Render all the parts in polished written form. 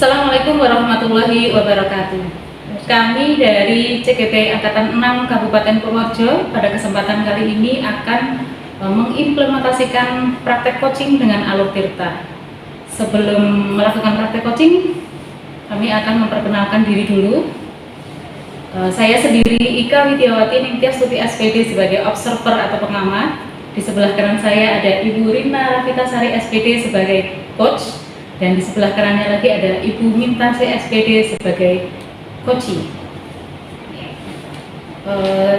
Assalamualaikum warahmatullahi wabarakatuh. Kami dari CGT Angkatan 6 Kabupaten Purworejo pada kesempatan kali ini akan mengimplementasikan praktek coaching dengan Alur Tirta. Sebelum melakukan praktek coaching, kami akan memperkenalkan diri dulu. Saya sendiri Ika Widiawati Ningtyas-Tuti SPD sebagai observer atau pengamat. Di sebelah kanan saya ada Ibu Rina Rafitasari SPD sebagai coach. Dan di sebelah kanannya lagi ada Ibu Mintasi SPD sebagai coaching.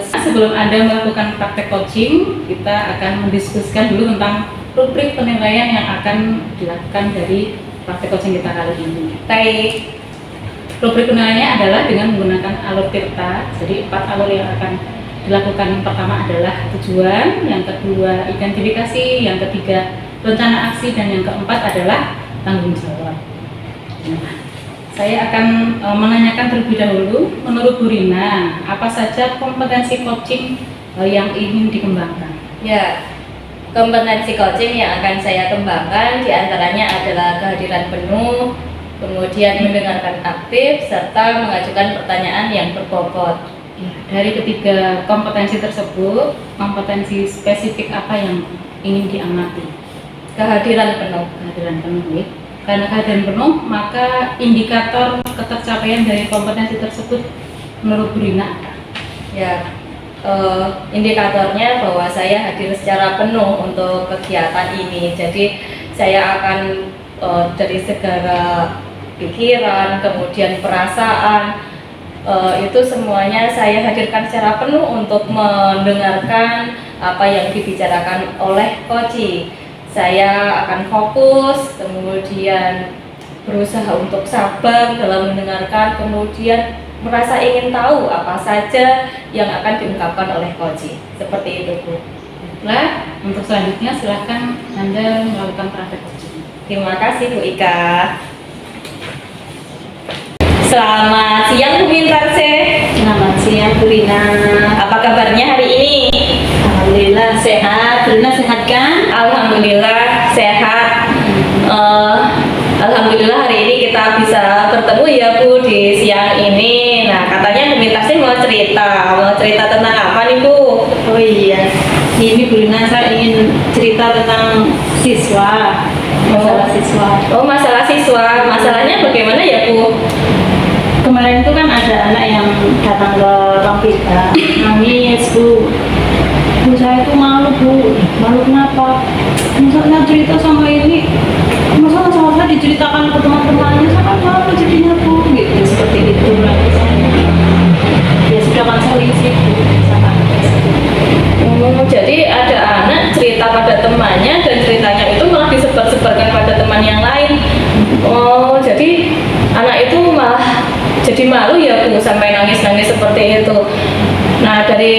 Sebelum Anda melakukan praktek coaching, kita akan mendiskusikan dulu tentang rubrik penilaian yang akan dilakukan dari praktek coaching kita kali ini. Baik, rubrik penilaiannya adalah dengan menggunakan alur Tirta. Jadi 4 alur yang akan dilakukan. Yang pertama adalah tujuan, yang kedua identifikasi, yang ketiga rencana aksi, dan yang keempat adalah tanggung jawab. Nah, saya akan menanyakan terlebih dahulu, menurut Bu Rina, apa saja kompetensi coaching yang ingin dikembangkan? Ya, kompetensi coaching yang akan saya kembangkan diantaranya adalah kehadiran penuh, kemudian mendengarkan aktif, serta mengajukan pertanyaan yang berbobot. Ya, dari ketiga kompetensi tersebut, kompetensi spesifik apa yang ingin diamati? Kehadiran penuh. Kehadiran penuh, ya. Karena kehadiran penuh, maka indikator ketercapaian dari kompetensi tersebut menurut Bu Rina apa? Ya, indikatornya bahwa saya hadir secara penuh untuk kegiatan ini. Jadi saya akan dari segala pikiran, kemudian perasaan, itu semuanya saya hadirkan secara penuh untuk mendengarkan apa yang dibicarakan oleh coach. Saya akan fokus, kemudian berusaha untuk sabar dalam mendengarkan, kemudian merasa ingin tahu apa saja yang akan diungkapkan oleh coach. Seperti itu, Bu. Baiklah, untuk selanjutnya silahkan Anda melakukan praktek coaching. Terima kasih, Bu Ika. Selamat siang, Bu Mintarse. Selamat siang, Bu Rina. Apa kabarnya hari ini? Alhamdulillah sehat. Bu Rina sehat kan? Alhamdulillah sehat. Alhamdulillah hari ini kita bisa bertemu ya, Bu, di siang ini. Nah, katanya Bu Mintarse mau cerita tentang apa nih, Bu? Oh iya, ini Bu Rina saya ingin cerita tentang siswa. Masalah siswa. Oh, masalah siswa. Masalahnya bagaimana ya, Bu? Kemarin itu kan ada anak yang datang ke ruang kita, nangis, Bu. Bu, saya itu malu, Bu. Malu kenapa? Misalnya cerita sama ini, masa masalah saya diceritakan ke teman-temannya, saya kan malu jadinya, Bu. Gitu, seperti itu. Ya sudah kan selisih, Bu. Jadi ada anak cerita pada temannya dan ceritanya itu malah disebar-sebarkan pada teman yang lain. Oh, jadi anak itu malah jadi malu ya, Bu, sampai nangis-nangis seperti itu. Nah, dari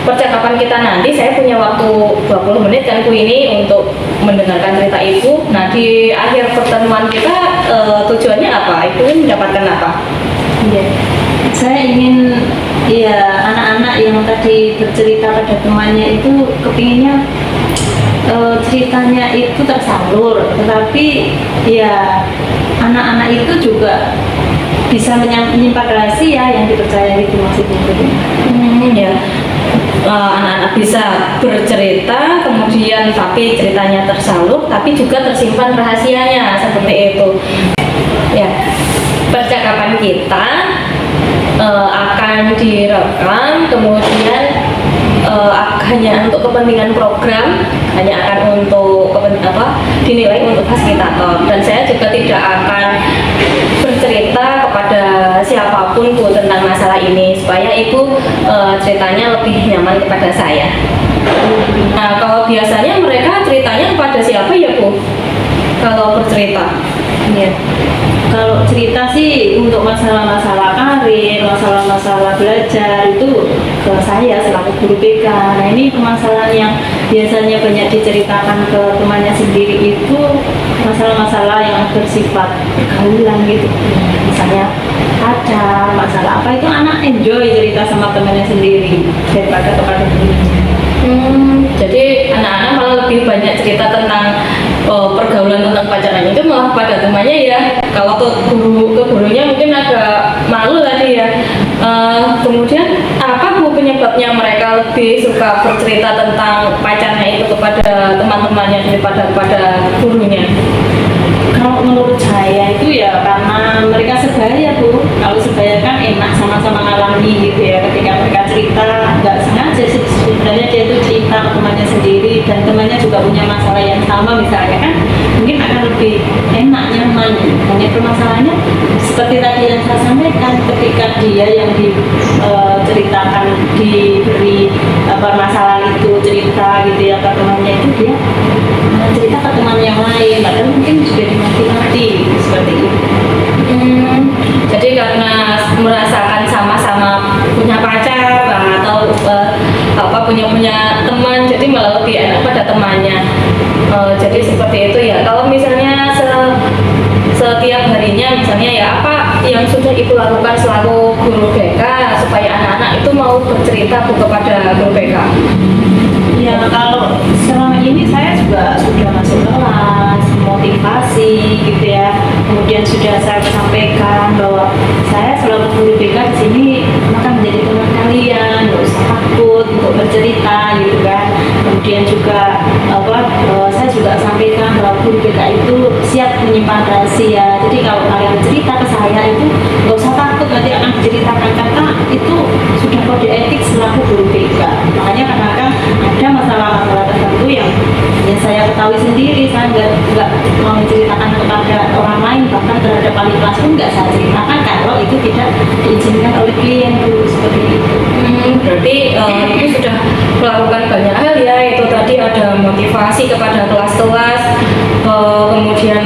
percakapan kita nanti saya punya waktu 20 menit kan, Bu, ini untuk mendengarkan cerita Ibu. Nah, di akhir pertemuan kita tujuannya apa? Ibu mendapatkan apa? Iya, saya ingin ya anak-anak yang tadi bercerita pada temannya itu kepinginnya ceritanya itu tersalur, tetapi ya anak-anak itu juga bisa menyimpan rahasia yang dipercaya itu maksudnya. Ya, anak-anak bisa bercerita, kemudian tapi ceritanya tersalur, tapi juga tersimpan rahasianya seperti itu. Ya, percakapan kita akan direkam, kemudian hanya untuk kepentingan program, hanya akan untuk dinilai untuk fasilitator, dan saya juga tidak akan bercerita kepada siapapun, Bu, tentang masalah ini supaya Ibu ceritanya lebih nyaman kepada saya. Nah, kalau biasanya mereka ceritanya kepada siapa ya, Bu? Kalau bercerita? Ya, kalau cerita sih untuk masalah-masalah karir, masalah-masalah belajar itu ke saya selaku guru BK. Nah, ini permasalahan yang biasanya banyak diceritakan ke temannya sendiri itu masalah-masalah yang bersifat pergaulan gitu. Misalnya pacar, masalah apa, itu anak enjoy cerita sama temannya sendiri daripada kepada gurunya. Jadi anak-anak malah lebih banyak cerita tentang pergaulan tentang pacaran itu malah pada temannya ya. Kalau ke gurunya mungkin agak malu tadi ya. Kemudian apa bu penyebabnya mereka lebih suka bercerita tentang pacarnya itu kepada teman-temannya daripada kepada gurunya? Kalau menurut saya itu ya karena mereka sebaya bu. Kalau sebaya kan enak sama-sama ngalami gitu ya. Ketika mereka cerita nggak sengaja sih sebenarnya dia itu cerita ke temannya sendiri dan temannya juga punya masalah yang sama misalnya kan mungkin akan lebih enak nyaman. Hanya permasalahannya seperti tadi yang saya sampaikan ketika dia yang diceritakan diberi permasalahan itu cerita gitu ya ke temannya itu dia cerita ke teman yang lain padahal mungkin sudah dimati-mati seperti itu. Jadi karena merasakan sama-sama punya pacar atau punya teman, jadi malah lebih enak pada temannya. Jadi seperti itu ya. Kalau misalnya setiap harinya misalnya ya apa yang sudah ibu lakukan selaku guru BK supaya anak-anak itu mau bercerita kepada guru BK? Ya kalau selama ini saya juga sudah masuk kelas motivasi gitu ya, kemudian sudah saya sampaikan bahwa saya selalu guru BK di sini akan menjadi teman kalian, nggak usah takut untuk bercerita gitu kan. Kemudian juga saya juga sampaikan bahwa guru BK itu siap menyimpan rahasia. Jadi kalau kalian cerita ke saya itu nggak usah takut nanti akan diceritakan karena itu sudah kode etik selaku guru BK. Makanya kadang-kadang ada masalah-masalah tertentu yang saya ketahui sendiri, saya nggak mau menceritakan kepada orang lain, bahkan terhadap wali kelas pun nggak saya ceritakan kalau itu tidak diizinkan oleh klien dulu seperti itu. Berarti ibu sudah melakukan banyak hal ya, itu tadi ada motivasi kepada kelas-kelas, kemudian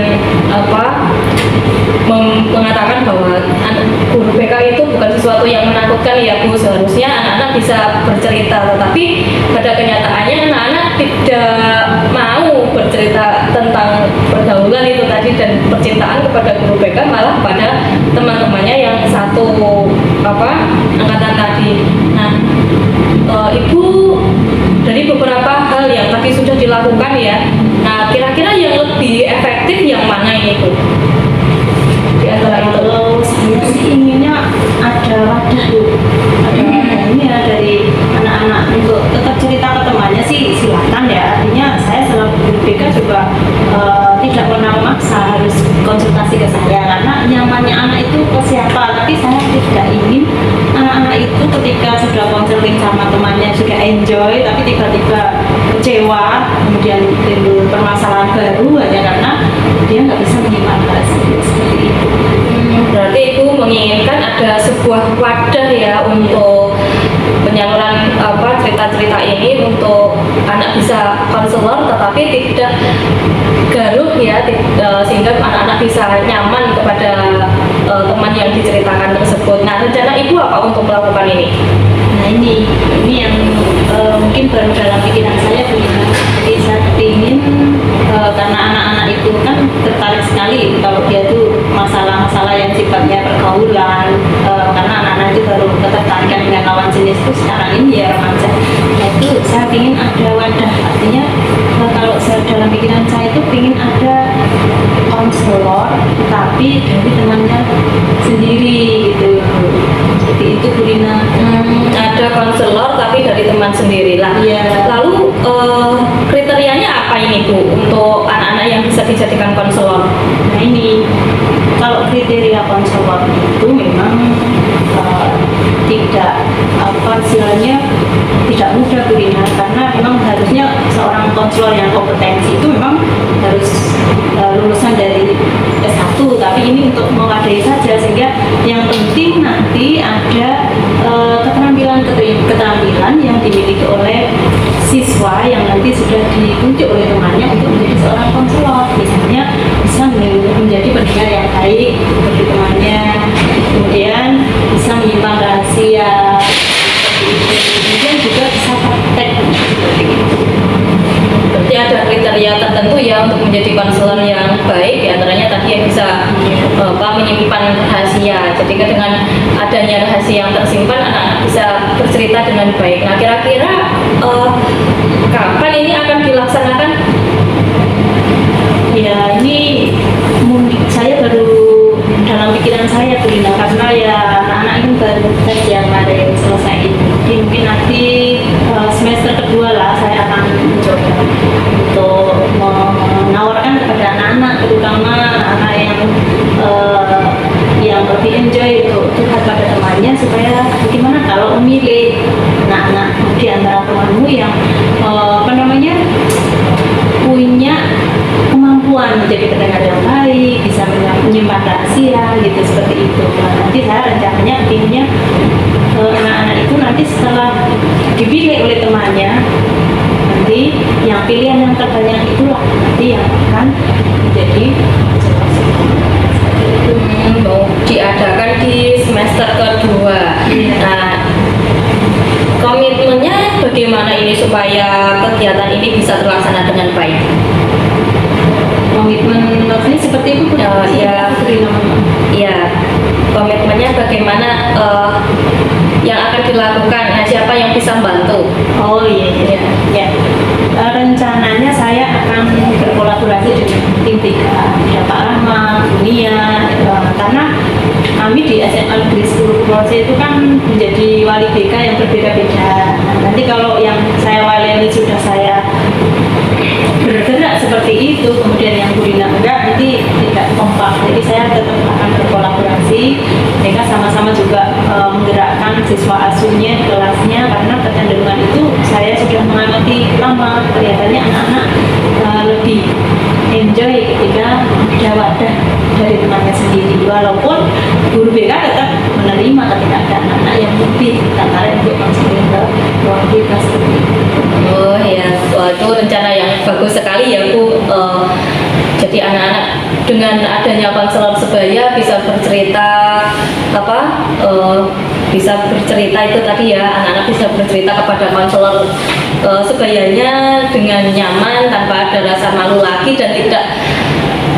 mengatakan bahwa guru BK itu bukan sesuatu yang menakutkan ya bu, seharusnya anak-anak bisa bercerita, tetapi pada kenyataannya anak-anak tidak mau bercerita tentang pergaulan itu tadi dan percintaan kepada guru BK, malah pada teman-temannya yang satu angkatan tadi. Nah, ibu dari beberapa hal yang tadi sudah dilakukan ya, nah kira-kira yang lebih efektif yang mana ini bu? Di antara itu? Kalau saya sih inginnya ada wadah bu, ada wadahnya dari anak-anak untuk tetap cerita ke temannya sih silakan ya. Artinya saya selaku guru BK juga tidak pernah memaksa harus konsultasi ke saya karena nyamannya anak itu ke siapa. Tapi saya tidak ingin anak-anak itu ketika sudah konseling sama temannya sudah enjoy tapi tiba-tiba kecewa kemudian timbul permasalahan baru hanya karena dia nggak bisa menyimpan rahasia seperti itu. Berarti ibu menginginkan ada sebuah wadah ya untuk penyaluran cerita-cerita ini untuk anak bisa konselor tetapi tidak gaduh ya, sehingga anak-anak bisa nyaman kepada teman yang diceritakan tersebut. Nah, rencana ibu apa untuk melakukan ini? Nah ini yang mungkin baru dalam pikiran saya begini. Jadi saya ingin karena anak-anak itu kan tertarik sekali kalau dia tuh masalah-masalah yang sifatnya pergaulan, karena anak-anak itu baru ketertarikan dengan lawan jenis itu sekarang ini ya remaja. Nah itu saya ingin ada wadah, artinya kalau saya dalam pikiran saya itu ingin ada konselor tapi dari temannya sendiri gitu. Seperti itu Bu Rina. Ada konselor tapi dari teman sendiri lah. Iya. Lalu kriterianya apa ini Bu untuk anak-anak yang bisa dijadikan konselor? Nah ini kalau kriteria konselor itu memang tidak istilahnya tidak mudah Bu Rina, karena memang harusnya seorang konselor yang kompetensi itu memang harus lulusan dari S1, tapi ini untuk mewadahi saja sehingga yang penting nanti ada keterampilan yang dimiliki oleh siswa yang nanti sudah ditunjuk oleh temannya untuk menjadi seorang konselor, misalnya bisa menjadi pendengar yang baik bagi temannya, kemudian bisa menyimpan rahasia, kemudian juga bisa praktek seperti itu. Berarti ada kriteria tertentu ya untuk menjadi konselor yang baik, diantaranya tadi yang bisa menyimpan rahasia. Jadi dengan adanya rahasia yang tersimpan, anak-anak bisa bercerita dengan baik. Nah kira-kira kapan ini akan dilaksanakan? Ya ini saya baru dalam pikiran saya Brina, karena ya anak-anak ini baru tes yang ada yang selesai ini. Jadi mungkin nanti semester kedua lah saya akan mencoba untuk menawarkan kepada anak-anak, terutama anak yang lebih enjoy untuk curhat pada temannya, supaya bagaimana kalau memilih anak-anak di antara temanmu yang punya kemampuan menjadi pendengar yang baik, bisa menyimpan rahasia gitu, seperti itu. Nah, nanti saya rencananya intinya anak-anak itu nanti setelah dipilih oleh temannya, nanti yang pilihan yang terbanyak itulah nanti yang akan menjadi mau diadakan di semester kedua. Nah, komitmennya bagaimana ini supaya kegiatan ini bisa terlaksana dengan baik? Komitmen maksudnya seperti itu ya komitmennya bagaimana yang akan dilakukan, nah, siapa yang bisa membantu? Oh iya. Rencananya saya akan berkolaborasi dengan tim 3, Pak Rahma, Dunia, karena kami di SMA Negeri 10 Purworejo itu kan menjadi wali BK yang berbeda-beda. Nah, nanti kalau yang saya wali sudah saya bergerak seperti itu, kemudian yang Burina enggak, nanti tidak kompak. Jadi saya tetap akan berkolaborasi, mereka sama-sama juga menggerakkan siswa asuhnya di kelasnya, karena kecenderungan itu saya sudah mengamati lama, kelihatannya anak-anak lebih enjoy ketika ada wadah dari temannya sendiri, walaupun guru BK tetap menerima ketika ada anak-anak yang lebih tertarik untuk masuk ke ruang BK seperti itu. Oh ya, wah, itu rencana yang bagus sekali ya Bu. Jadi anak-anak dengan adanya konselor sebaya bisa bercerita bisa bercerita itu tadi ya, anak-anak bisa bercerita kepada konselor sebayanya dengan nyaman tanpa ada rasa malu lagi dan tidak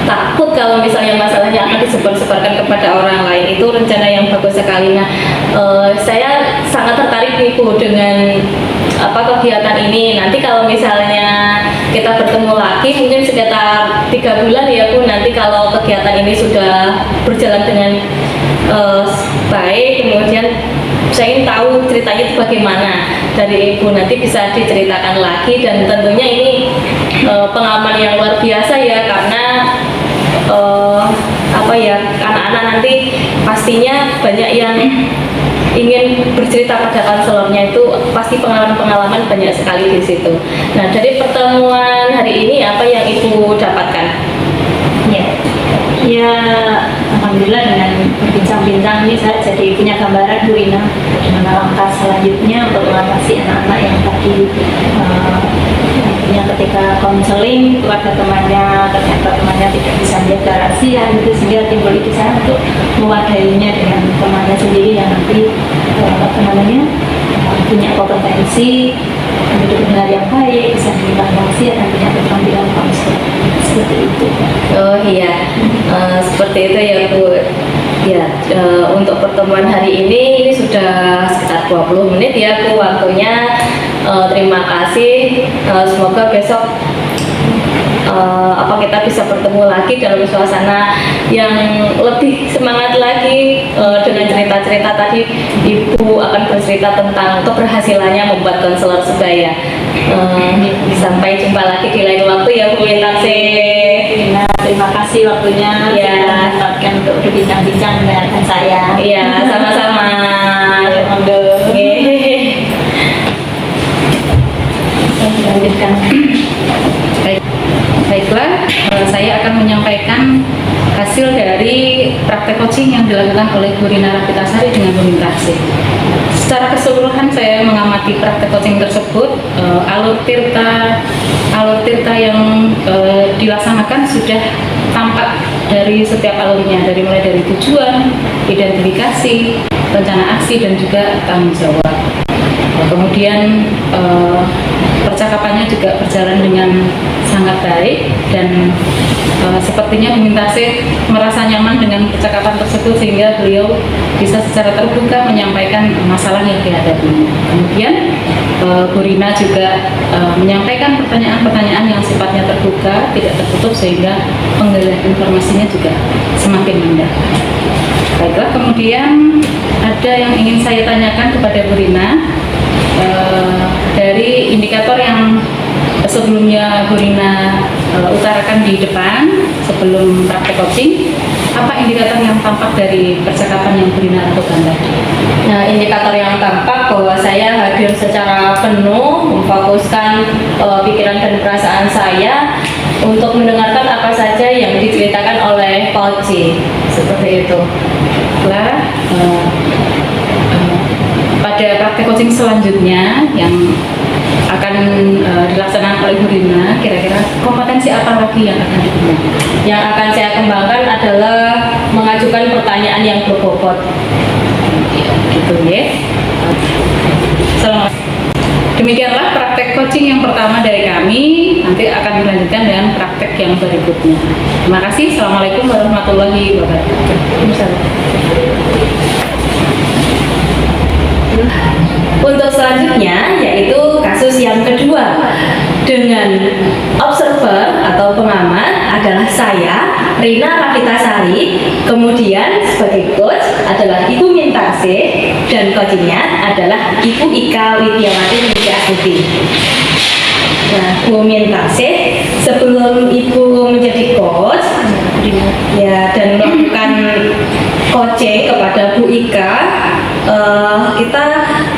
takut kalau misalnya masalahnya akan disebar-sebarkan kepada orang lain. Itu rencana yang bagus sekali. Nah, saya sangat tertarik nih Bu dengan kegiatan ini. Nanti kalau misalnya kita bertemu lagi mungkin sekitar 3 bulan ya Bu, nanti kalau kegiatan ini sudah berjalan dengan baik, kemudian saya ingin tahu ceritanya itu bagaimana dari Ibu, nanti bisa diceritakan lagi. Dan tentunya ini pengalaman yang luar biasa ya, karena anak-anak nanti pastinya banyak yang ingin bercerita pada konselornya, itu pasti pengalaman-pengalaman banyak sekali di situ. Nah, dari pertemuan hari ini apa yang Ibu dapatkan? Ya, alhamdulillah dengan berbincang-bincang ini saya jadi punya gambaran Bu Ina bagaimana langkah selanjutnya untuk mengatasi anak-anak yang tadi ketika konseling itu ada temannya, ternyata temannya tidak bisa menjaga rahasia gitu, sehingga timbul ide saya untuk mewadahinya dengan temannya sendiri yang nanti punya kompetensi menjadi pendengar yang baik, bisa menyimpan rahasia dan punya keterampilan konseling seperti itu. Oh iya, seperti itu ya Bu. Ya, untuk pertemuan hari ini sudah sekitar 20 menit ya Bu waktunya. Terima kasih. Semoga besok kita bisa bertemu lagi dalam suasana yang lebih semangat lagi, dengan cerita-cerita tadi. Ibu akan bercerita tentang keberhasilannya membuat konselor sebaya. Sampai jumpa lagi di lain waktu ya Bu Intaksih. Terima kasih waktunya ya, untuk berbincang-bincang dengan saya. Iya, sama-sama. Lanjutkan. Baiklah, saya akan menyampaikan hasil dari praktek coaching yang dilakukan oleh Bu Rina Rapitasari dengan Bu Intaksih. Secara keseluruhan saya mengamati praktek coaching tersebut, alur tirta yang dilaksanakan sudah tampak dari setiap alurnya, mulai dari tujuan, identifikasi, rencana aksi, dan juga tanggung jawab. Kemudian percakapannya juga berjalan dengan sangat baik dan sepertinya Bu Mintasih merasa nyaman dengan percakapan tersebut sehingga beliau bisa secara terbuka menyampaikan masalah yang dihadapi. Kemudian Bu Rina juga menyampaikan pertanyaan-pertanyaan yang sifatnya terbuka, tidak tertutup sehingga penggalian informasinya juga semakin mudah. Baiklah, kemudian ada yang ingin saya tanyakan kepada Bu Rina. Dari indikator yang sebelumnya Bu Rina utarakan di depan sebelum praktek coaching, apa indikator yang tampak dari percakapan yang Bu Rina lakukan tadi? Nah, indikator yang tampak bahwa saya hadir secara penuh, memfokuskan pikiran dan perasaan saya untuk mendengarkan apa saja yang diceritakan oleh coaching, seperti itu. Lah, pada praktek coaching selanjutnya yang akan dilaksanakan oleh Bu Rina, kira-kira kompetensi apa lagi yang akan dikembangkan? Yang akan saya kembangkan adalah mengajukan pertanyaan yang berbobot. Gitu ya. Demikianlah praktek coaching yang pertama dari kami. Nanti akan dilanjutkan dengan praktek yang berikutnya. Terima kasih. Assalamualaikum warahmatullahi wabarakatuh. Untuk selanjutnya yaitu kasus yang kedua, dengan observer atau pengamat adalah saya, Rina Rafitasari, kemudian sebagai coach adalah Ibu Mintasih dan coachingnya adalah Ibu Ika Widiawati Widiastuti. Nah, Bu Mintasih sebelum Ibu menjadi coach ya dan melakukan coaching kepada Bu Ika, kita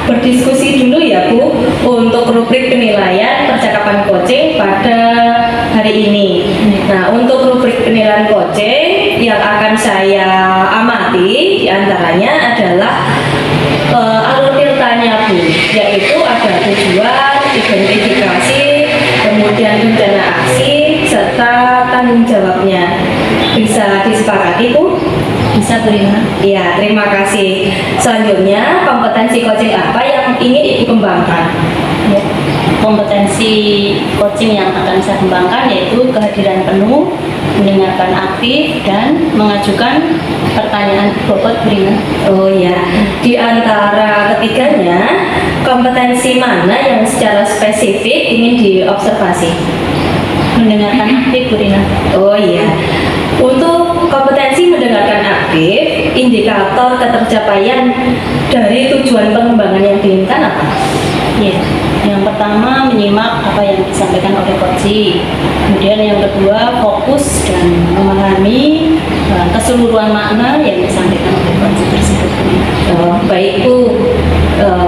berdiskusi dulu ya Bu untuk rubrik penilaian percakapan coaching pada hari ini. Nah, untuk rubrik penilaian coaching yang akan saya amati diantaranya adalah alur tirtanya Bu, yaitu ada tujuan, identifikasi, kemudian rencana aksi, serta tanggung jawabnya. Bisa disepakati Bu? Bisa Bu Rina? Iya, terima kasih. Selanjutnya, kompetensi coaching apa yang ingin Ibu kembangkan? Ya. Kompetensi coaching yang akan saya kembangkan yaitu kehadiran penuh, mendengarkan aktif, dan mengajukan pertanyaan bobot Bu Rina. Oh ya, di antara ketiganya, kompetensi mana yang secara spesifik ingin diobservasi? Mendengarkan aktif Bu Rina. Oh iya, untuk kompetensi mendengarkan aktif, indikator ketercapaian dari tujuan pengembangan yang diinginkan apa? Ya. Yang pertama menyimak apa yang disampaikan oleh coaching. Kemudian yang kedua fokus dan memahami keseluruhan makna yang disampaikan oleh coaching tersebut. Baik Bu,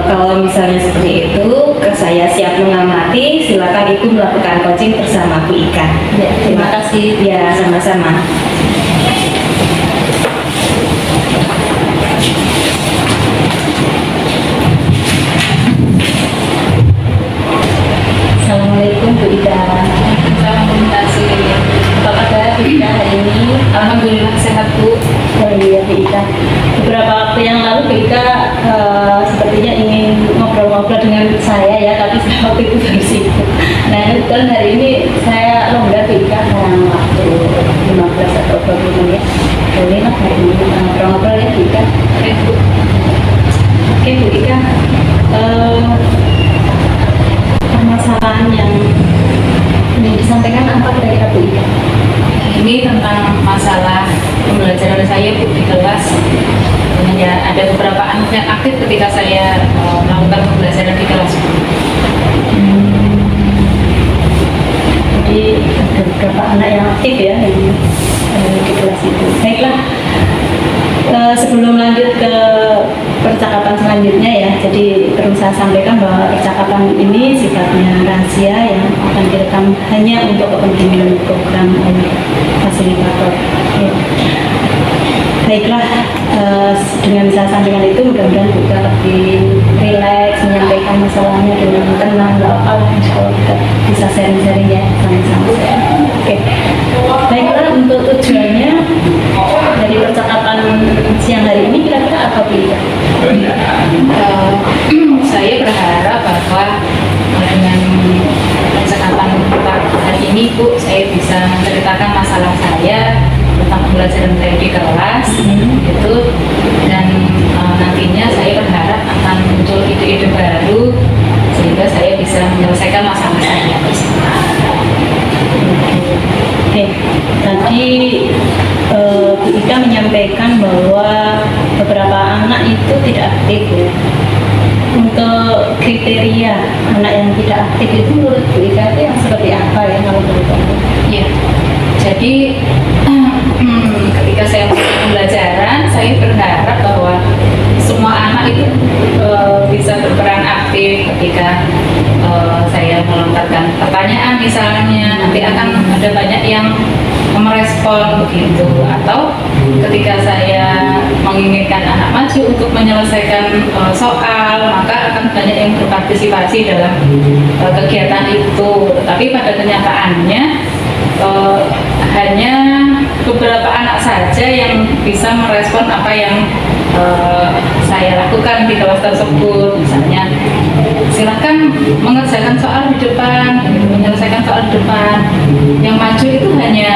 kalau misalnya seperti itu, saya siap mengamati. Silakan Ibu melakukan coaching bersama Bu Ika. Ya, terima kasih. Ya, sama-sama. Assalamualaikum Bu Ika. Terima kasih. Apa kabar Bu Ika hari ini? Alhamdulillah sehat Bu. Oh iya Bu Ika. Beberapa waktu yang lalu Bu Ika sepertinya ingin ngobrol-ngobrol dengan saya ya, tapi saya waktu itu baru sibuk. Nah kebetulan hari ini saya longgar Bu Ika dalam waktu 15 atau 20 menit. Boleh lah hari ini ngobrol-ngobrol ya Bu Ika. Oke Bu. Oke Bu Ika. Permasalahan yang disampaikan apa kira-kira Bu Ika? Ini tentang masalah pembelajaran saya Bu di kelas. Ya, ada beberapa anak yang aktif ketika saya melakukan pembelajaran di kelas. Jadi ada beberapa anak yang aktif ya di kelas itu. Baiklah, sebelum lanjut ke percakapan selanjutnya ya, jadi perlu saya sampaikan bahwa percakapan ini sifatnya rahasia yang akan direkam hanya untuk kepentingan program oleh fasilitator. Ya. Baiklah, dengan saya sampaikan itu mudah-mudahan juga lebih rileks menyampaikan masalahnya dengan tenang, nggak apa-apa, insya Allah kita bisa sharing-sharing ya sama-sama. Oke, baiklah, untuk tujuannya dari percakapan siang hari ini kira-kira apa Bu Ika? Saya ini Bu, saya bisa menceritakan masalah saya tentang pembelajaran saya di kelas gitu, dan nantinya saya berharap akan muncul ide-ide baru sehingga saya bisa menyelesaikan masalah saya tersebut. Oke, tadi Bu Ika menyampaikan bahwa beberapa anak itu tidak aktif ya. Untuk kriteria anak yang tidak aktif itu menurut Bu Ika itu yang seperti apa ya kalau menurut kamu? Ya, jadi ketika saya melakukan pembelajaran, saya berharap bahwa semua anak itu bisa berperan aktif ketika saya melontarkan pertanyaan misalnya, nanti akan ada banyak yang merespon begitu, atau ketika saya menginginkan anak maju untuk menyelesaikan soal, maka akan banyak yang berpartisipasi dalam kegiatan itu. Tetapi pada kenyataannya hanya beberapa anak saja yang bisa merespon apa yang saya lakukan di kelas tersebut. Misalnya, silakan mengerjakan soal di depan, menyelesaikan soal di depan. Yang maju itu hanya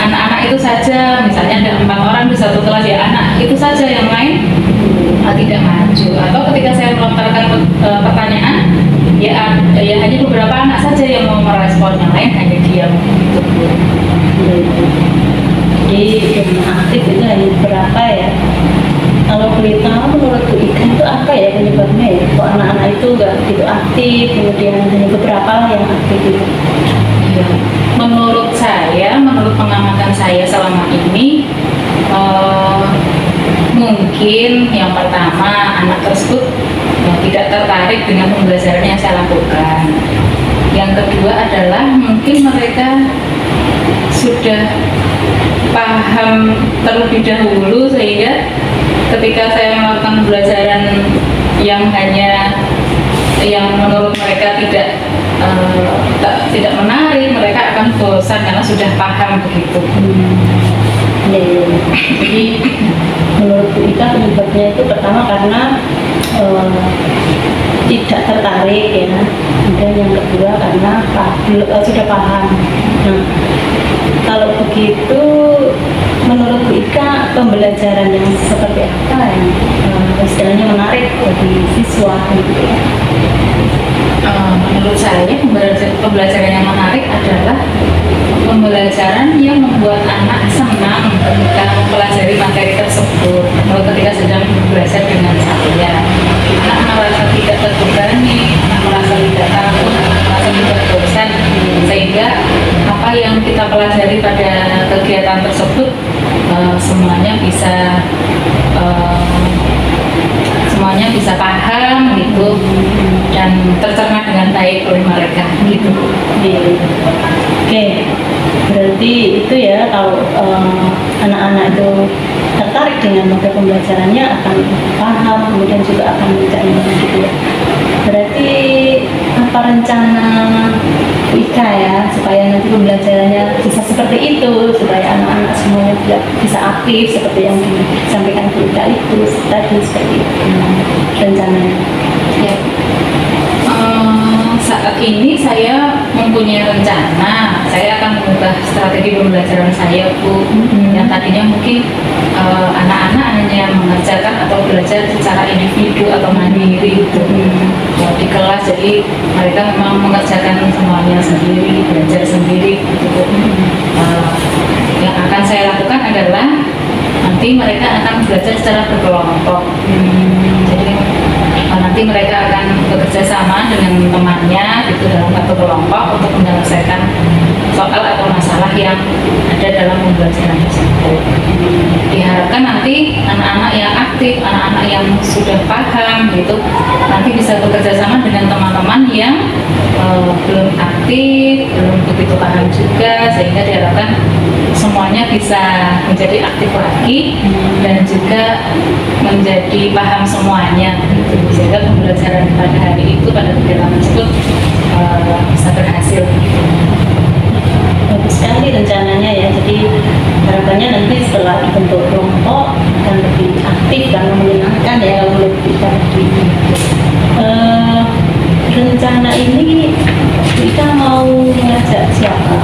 anak-anak itu saja. Misalnya ada 4 orang di satu kelas, ya anak itu saja, yang lain tidak maju. Atau ketika saya melontarkan pertanyaan, ya hanya beberapa anak saja yang mau merespon, yang lain hanya diam. Jadi yang aktif itu hanya berapa ya? Kalau boleh tahu menurut Bu Ika itu apa ya penyebabnya ya? Kok anak-anak itu nggak begitu aktif, kemudian hanya beberapa yang aktif itu? Ya, menurut saya, menurut pengamatan saya selama ini, mungkin yang pertama anak tersebut tidak tertarik dengan pembelajaran yang saya lakukan. Yang kedua adalah mungkin mereka sudah paham terlebih dahulu, sehingga ketika saya melakukan pembelajaran yang hanya yang menurut mereka tidak menarik, mereka akan bosan karena sudah paham begitu. Jadi menurut Bu Ika penyebabnya itu pertama karena tidak tertarik ya, dan yang kedua karena sudah paham. Nah, kalau begitu menurut Bu Ika pembelajaran yang seperti apa yang istilahnya menarik bagi siswa gitu ya? Menurut saya pembelajaran yang menarik adalah pembelajaran yang membuat anak senang ketika mempelajari materi tersebut, atau ketika sedang belajar dengan saya. Anak merasa tidak terbebani, anak merasa tidak takut, anak merasa tidak bosan, sehingga apa yang kita pelajari pada kegiatan tersebut semuanya bisa paham gitu, dan tercerna dengan baik oleh mereka gitu. Oke, berarti itu ya, kalau anak-anak itu tertarik dengan metode pembelajarannya akan paham, kemudian juga akan mencerna gitu ya. Berarti apa rencana Bu Ika ya supaya nanti pembelajarannya bisa seperti itu, supaya anak-anak semuanya juga bisa aktif seperti yang disampaikan Bu Ika itu tadi, seperti itu rencananya Ya. Saat ini saya mempunyai rencana, saya akan mengubah strategi pembelajaran saya Bu. Yang tadinya mungkin anak-anak hanya mengerjakan atau belajar secara individu atau mandiri gitu di kelas, jadi mereka memang mengerjakan semuanya sendiri, belajar sendiri gitu. Yang akan saya lakukan adalah nanti mereka akan belajar secara berkelompok. Jadi nanti mereka akan bekerja sama dengan temannya gitu dalam satu kelompok untuk menyelesaikan soal atau masalah yang ada dalam pembelajaran tersebut. Diharapkan nanti anak-anak yang aktif, anak-anak yang sudah paham gitu, nanti bisa bekerja sama dengan teman-teman yang belum aktif, belum begitu paham juga, sehingga diharapkan semuanya bisa menjadi aktif lagi dan juga menjadi paham semuanya gitu. Sehingga pembelajaran pada hari itu, pada kegiatan tersebut bisa berhasil. Bagus sekali rencananya ya, jadi harapannya nanti setelah dibentuk kelompok akan lebih aktif dan menyenangkan ya kalau menurut kita. Rencana ini kita mau mengajak siapa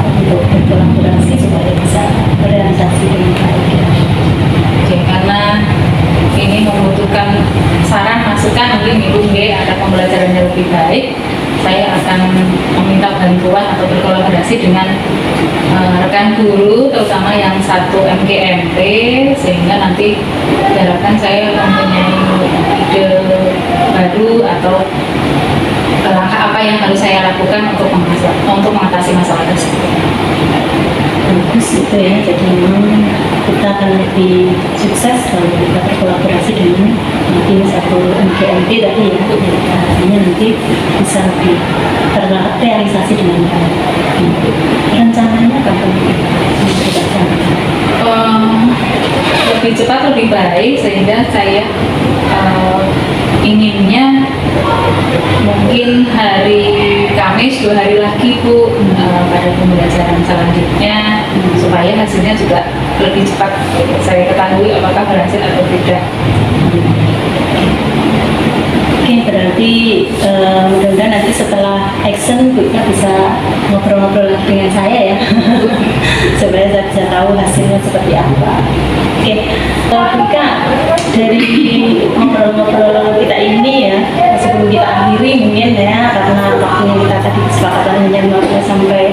menemukan saran masukan mungkin ibu ada pembelajaran yang lebih baik, saya akan meminta bantuan atau berkolaborasi dengan rekan guru terutama yang satu MGMP, sehingga nanti diharapkan saya mempunyai ide baru atau langkah apa yang harus saya lakukan untuk mengatasi masalah tersebut. Bagus gitu ya, jadi memang kita akan lebih sukses kalau kita berkolaborasi dengan tim satu MGMP tadi ya, artinya nanti bisa lebih terrealisasi dengan baik. Rencananya kapan kita lebih cepat lebih baik, sehingga saya inginnya mungkin hari Kamis 2 hari lagi Bu, pada pembelajaran selanjutnya, supaya hasilnya juga lebih cepat saya ketahui apakah berhasil atau tidak. Oke, berarti mudah-mudahan nanti setelah action Bu Ika bisa ngobrol-ngobrol lagi dengan saya ya supaya saya bisa tahu hasilnya seperti apa. Oke, Bu Ika, dari ngobrol-ngobrol kita ini ya, sebelum kita akhiri mungkin ya, karena waktunya kita tadi kesepakatan hanya 15 sampai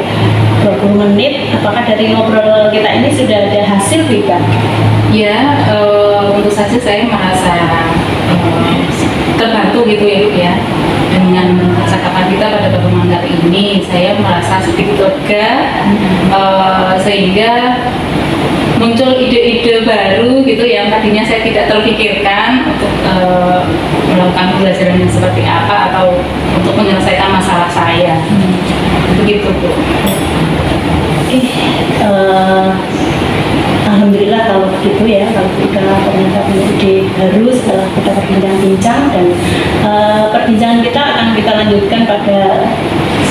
20 menit, apakah dari ngobrol kita ini sudah ada hasil Bu Ika? Ya, tentu saja saya merasa terbantu gitu ya Bu ya, dengan percakapan kita pada pertemuan kali ini. Saya merasa sedikit lega, sehingga muncul ide-ide baru gitu yang tadinya saya tidak terpikirkan untuk melakukan pembelajaran yang seperti apa atau untuk menyelesaikan masalah saya. Begitu Bu. Oke, alhamdulillah kalau begitu ya, kalau kita ternyata punya ide baru setelah kita berbincang-bincang, dan perbincangan kita akan kita lanjutkan pada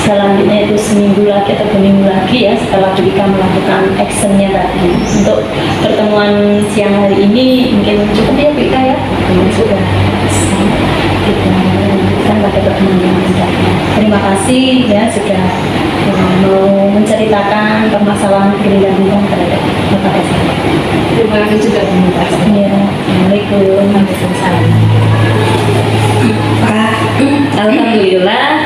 selanjutnya, itu seminggu lagi atau 2 minggu lagi ya, setelah kita melakukan actionnya tadi. Untuk pertemuan siang hari ini mungkin cukup ya Bu Ika ya, sudah kita lanjutkan pada pertemuan yang mendatang. Terima kasih ya sudah mau menceritakan permasalahan pendidikan terhadap Bapak saya. Terima kasih juga Bu. Ya, Assalamualaikum. Alhamdulillah,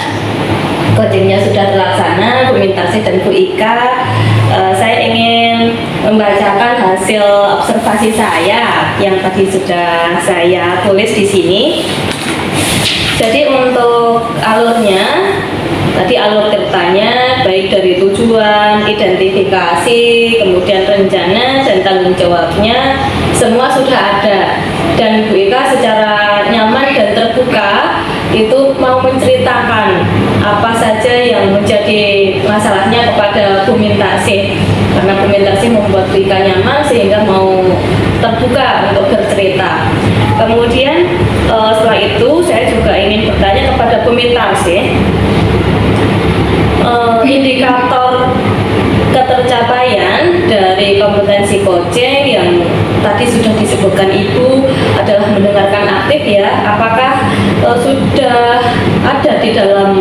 coachingnya sudah terlaksana, Bu Mintarsi dan Bu Ika. Saya ingin membacakan hasil observasi saya yang tadi sudah saya tulis di sini. Jadi untuk alurnya, tadi alur ceritanya baik dari tujuan, identifikasi, kemudian rencana dan tanggung jawabnya semua sudah ada, dan Bu Ika secara nyaman dan terbuka itu mau menceritakan apa saja yang menjadi masalahnya kepada Bu Mintarsi, karena Bu Mintarsi membuat Bu Ika nyaman sehingga mau terbuka untuk bercerita. Kemudian setelah itu saya juga ingin bertanya kepada Bu Mintarsi, indikator ketercapaian dari kompetensi coaching yang tadi sudah disebutkan Ibu adalah mendengarkan aktif ya, apakah sudah ada di dalam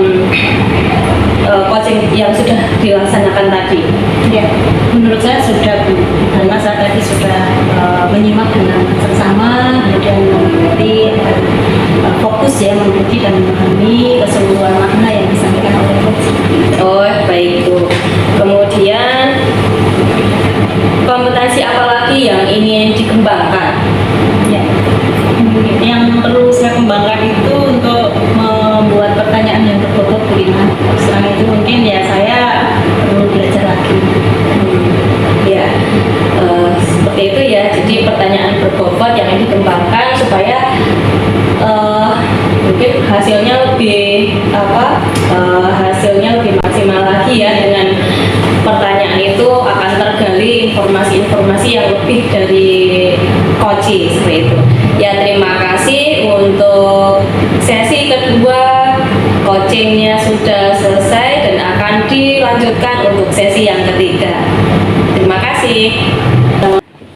coaching yang sudah dilaksanakan tadi? Ya, menurut saya sudah Bu, karena saya tadi sudah menyimak dengan seksama, kemudian mengerti, fokus ya mengerti dan memahami keseluruhan makna yang disampaikan oleh coach. Oh baik Bu. Kemudian kompetensi apa lagi yang ingin dikembangkan? Ya, yang perlu saya kembangkan itu untuk membuat pertanyaan yang berbobot Bu Lina. Selain itu mungkin ya saya perlu belajar lagi. Ya, seperti itu ya. Jadi pertanyaan berbobot yang ingin dikembangkan supaya mungkin hasilnya lebih hasilnya lebih maksimal lagi ya. Dengan pertanyaan itu akan tergali informasi-informasi yang lebih dari coaching seperti itu. Ya, terima kasih untuk sesi kedua, coachingnya sudah selesai dan akan dilanjutkan untuk sesi yang ketiga. Terima kasih.